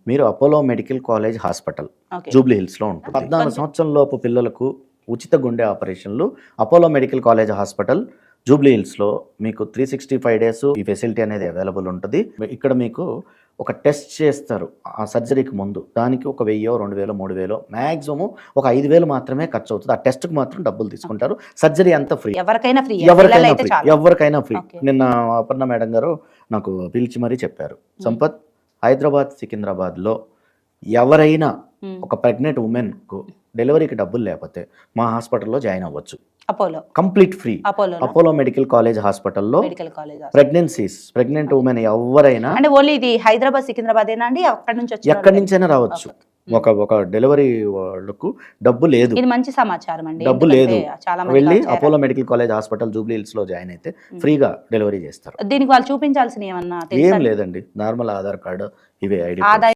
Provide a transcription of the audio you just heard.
మీరు Apollo medical college hospital okay. Jubilee హిల్స్లో ఉంటుంది. 14 సంవత్సరం లోపు పిల్లలకు ఉచిత గుండె ఆపరేషన్లు Apollo medical college hospital Jubilee హిల్స్లో మీకు 365 డేస్ ఈ ఫెసిలిటీ అనేది అవైలబుల్ ఉంటుంది. ఇక్కడ మీకు ఒక టెస్ట్ చేస్తారు ఆ సర్జరీకి ముందు, దానికి ఒక 1000, 2000, 3000 మ్యాక్సిమం ఒక 5000 మాత్రమే ఖర్చు అవుతుంది. ఆ టెస్ట్కి మాత్రం డబ్బులు తీసుకుంటారు. సర్జరీ అంతా ఫ్రీ, ఎవరికైనా ఫ్రీ, ఎవరికైనా ఫ్రీ. ఓకే. నిన్న అపర్ణ మేడం గారు నాకు పిలిచి మరీ చెప్పారు, సంపత్ హైదరాబాద్ సికింద్రాబాద్లో ఎవరైనా ఒక ప్రెగ్నెంట్ ఉమెన్కు డెలివరీకి డబ్బులు లేకపోతే మా హాస్పిటల్లో జాయిన్ అవ్వచ్చు, Apollo complete free. Apollo medical college హాస్పిటల్లో మెడికల్ కాలేజ్ ప్రెగ్నెంట్ ఉమెన్ ఎవరైనా అంటే ఓన్లీ ఇది హైదరాబాద్ సికింద్రాబాద్ అండి, అక్కడ నుంచి ఎక్కడి నుంచైనా రావచ్చు. ఒక డెలివరీ వాళ్ళకు డబ్బు లేదు, ఇది మంచి సమాచారం అండి. డబ్బు లేదు, చాలా వెళ్ళి Apollo medical college hospital Jubilee hills లో జాయిన్ అయితే ఫ్రీగా డెలివరీ చేస్తారు. దీనికి వాళ్ళు చూపించాల్సిన ఏమన్నా ఏం లేదండి, నార్మల్ ఆధార్ కార్డు, ఇవే ఐడి.